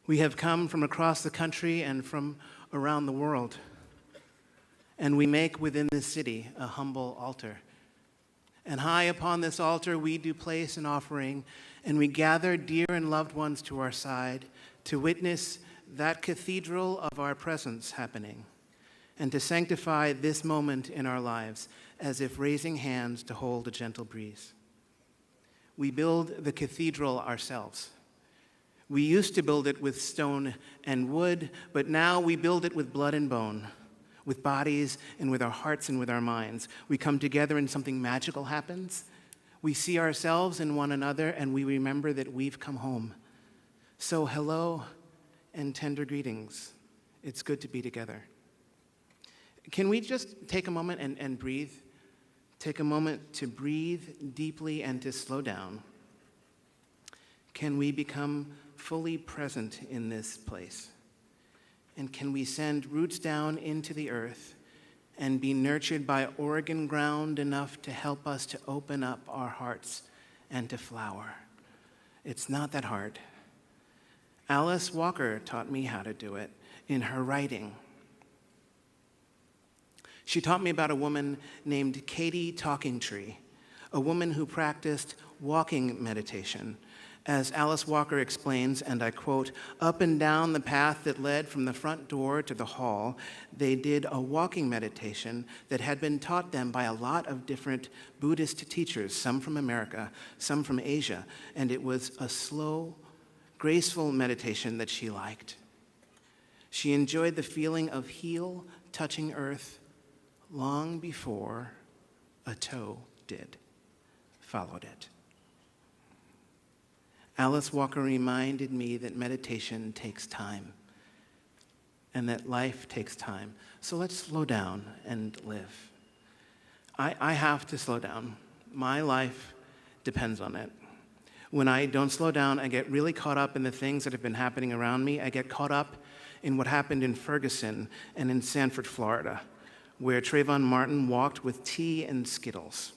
We have come from across the country and from around the world, and we make within this city a humble altar. And high upon this altar we do place an offering, and we gather dear and loved ones to our side to witness that cathedral of our presence happening, and to sanctify this moment in our lives as if raising hands to hold a gentle breeze. We build the cathedral ourselves. We used to build it with stone and wood, but now we build it with blood and bone, with bodies and with our hearts and with our minds. We come together and something magical happens. We see ourselves in one another and we remember that we've come home. So hello and tender greetings. It's good to be together. Can we just take a moment and breathe? Take a moment to breathe deeply and to slow down. Can we become fully present in this place? And can we send roots down into the earth and be nurtured by Oregon ground enough to help us to open up our hearts and to flower? It's not that hard. Alice Walker taught me how to do it in her writing. She taught me about a woman named Katie Talkingtree, a woman who practiced walking meditation. As Alice Walker explains, and I quote, "Up and down the path that led from the front door to the hall, they did a walking meditation that had been taught them by a lot of different Buddhist teachers, some from America, some from Asia, and it was a slow, graceful meditation that she liked. She enjoyed the feeling of heel touching earth long before a toe did, followed it." Alice Walker reminded me that meditation takes time and that life takes time. So let's slow down and live. I have to slow down. My life depends on it. When I don't slow down, I get really caught up in the things that have been happening around me. I get caught up in what happened in Ferguson and in Sanford, Florida, where Trayvon Martin walked with tea and Skittles.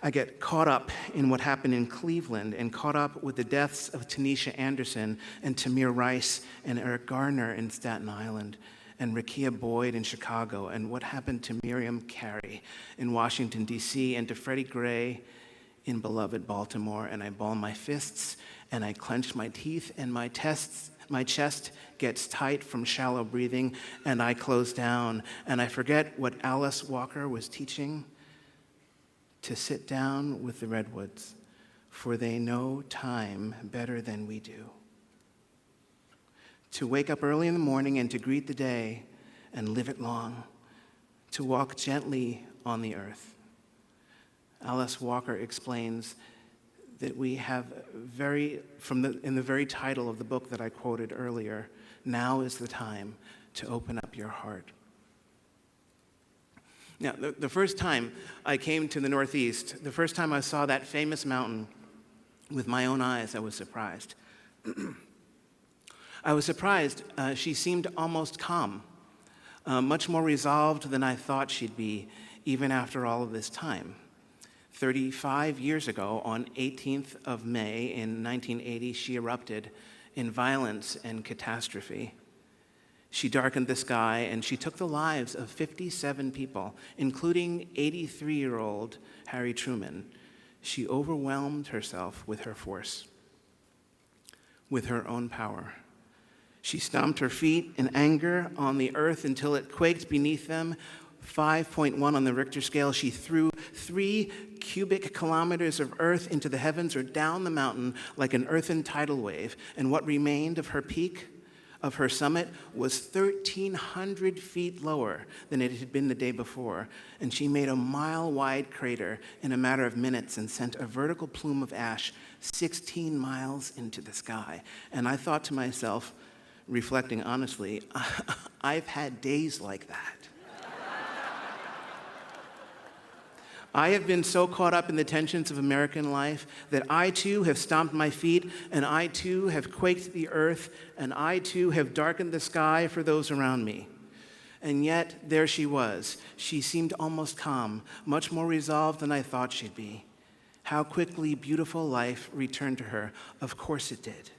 I get caught up in what happened in Cleveland and caught up with the deaths of Tanisha Anderson and Tamir Rice and Eric Garner in Staten Island and Rakia Boyd in Chicago and what happened to Miriam Carey in Washington, D.C. and to Freddie Gray in beloved Baltimore. And I ball my fists and I clench my teeth and my chest gets tight from shallow breathing and I close down and I forget what Alice Walker was teaching: to sit down with the redwoods, for they know time better than we do. To wake up early in the morning and to greet the day and live it long. To walk gently on the earth. Alice Walker explains that we have in the very title of the book that I quoted earlier, now is the time to open up your heart. Now, the first time I came to the Northeast, the first time I saw that famous mountain with my own eyes, I was surprised. I was surprised. She seemed almost calm, much more resolved than I thought she'd be, even after all of this time. 35 years ago, on 18th of May in 1980, she erupted in violence and catastrophe. She darkened the sky, and she took the lives of 57 people, including 83-year-old Harry Truman. She overwhelmed herself with her force, with her own power. She stomped her feet in anger on the earth until it quaked beneath them. 5.1 on the Richter scale. She threw 3 cubic kilometers of earth into the heavens or down the mountain like an earthen tidal wave, and what remained of her peak, of her summit, was 1,300 feet lower than it had been the day before, and she made a mile-wide crater in a matter of minutes and sent a vertical plume of ash 16 miles into the sky. And I thought to myself, reflecting honestly, I've had days like that. I have been so caught up in the tensions of American life that I too have stomped my feet, and I too have quaked the earth, and I too have darkened the sky for those around me. And yet, there she was. She seemed almost calm, much more resolved than I thought she'd be. How quickly beautiful life returned to her. Of course it did.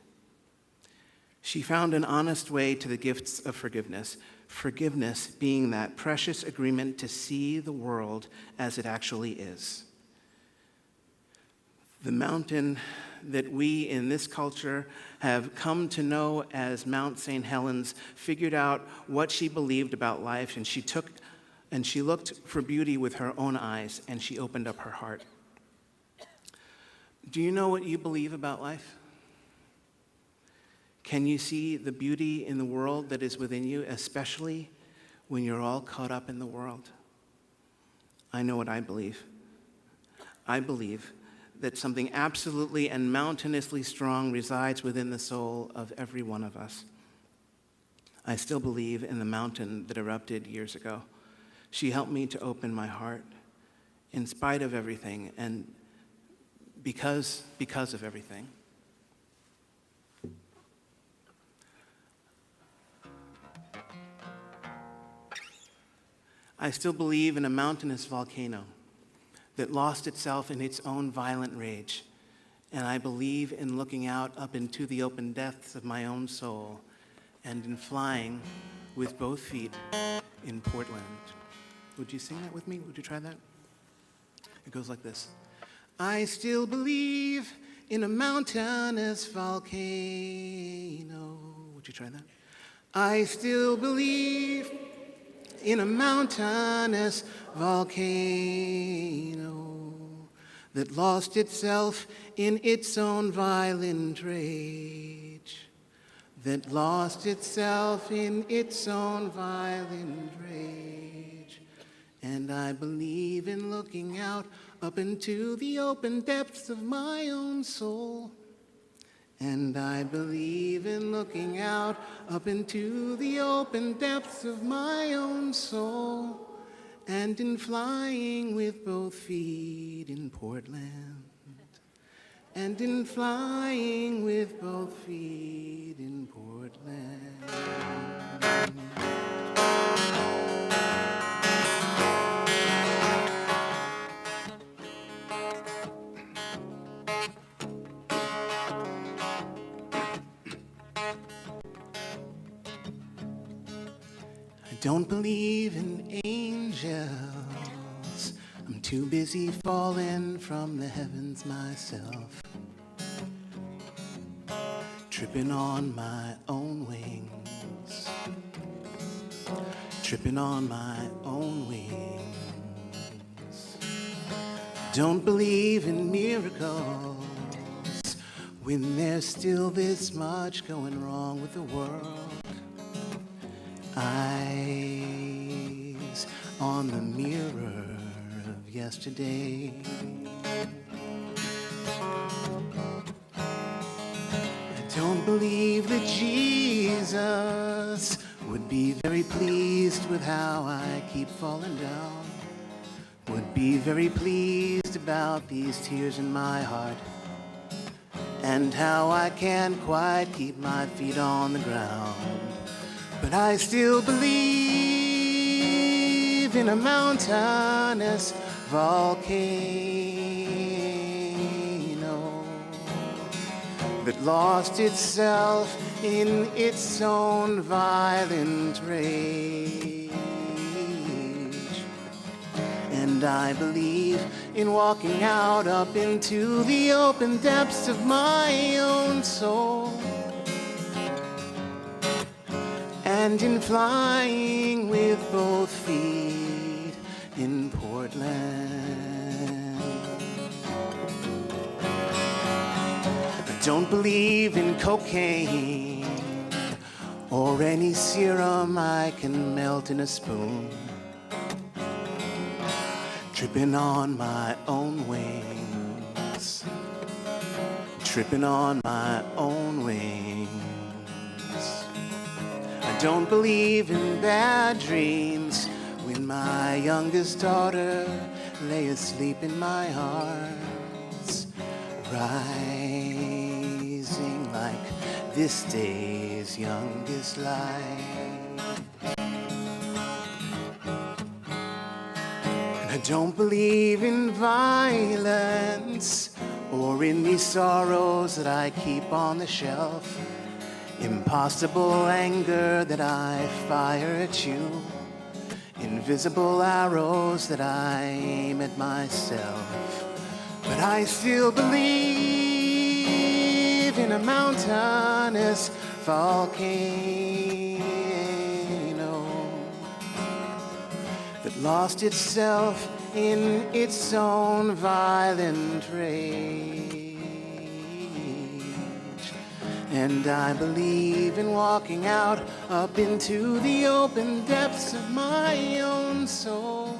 She found an honest way to the gifts of forgiveness, forgiveness being that precious agreement to see the world as it actually is. The mountain that we in this culture have come to know as Mount St. Helens figured out what she believed about life, and she looked for beauty with her own eyes, and she opened up her heart. Do you know what you believe about life? Can you see the beauty in the world that is within you, especially when you're all caught up in the world? I know what I believe. I believe that something absolutely and mountainously strong resides within the soul of every one of us. I still believe in the mountain that erupted years ago. She helped me to open my heart in spite of everything and because of everything. I still believe in a mountainous volcano that lost itself in its own violent rage. And I believe in looking out up into the open depths of my own soul and in flying with both feet in Portland. Would you sing that with me? Would you try that? It goes like this. I still believe in a mountainous volcano. Would you try that? I still believe in a mountainous volcano that lost itself in its own violent rage, that lost itself in its own violent rage. And I believe in looking out up into the open depths of my own soul. And I believe in looking out up into the open depths of my own soul, and in flying with both feet in Portland, and in flying with both feet in Portland. I don't believe in angels. I'm too busy falling from the heavens myself, tripping on my own wings, tripping on my own wings. Don't believe in miracles when there's still this much going wrong with the world. Eyes on the mirror of yesterday. I don't believe that Jesus would be very pleased with how I keep falling down, would be very pleased about these tears in my heart, and how I can't quite keep my feet on the ground. But I still believe in a mountainous volcano that lost itself in its own violent rage. And I believe in walking out up into the open depths of my own soul, and in flying with both feet in Portland. I don't believe in cocaine or any serum I can melt in a spoon, tripping on my own wings, tripping on my own wings. I don't believe in bad dreams when my youngest daughter lay asleep in my arms, rising like this day's youngest light. And I don't believe in violence or in these sorrows that I keep on the shelf, Impossible anger that I fire at you, invisible arrows that I aim at myself. But I still believe in a mountainous volcano that lost itself in its own violent rage. And I believe in walking out up into the open depths of my own soul,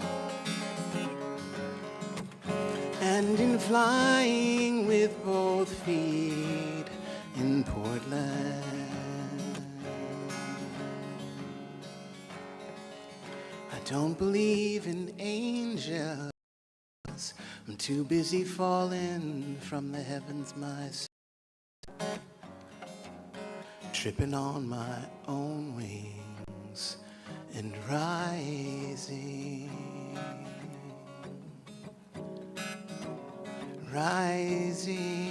and in flying with both feet in Portland. I don't believe in angels. I'm too busy falling from the heavens myself, tripping on my own wings and rising, rising.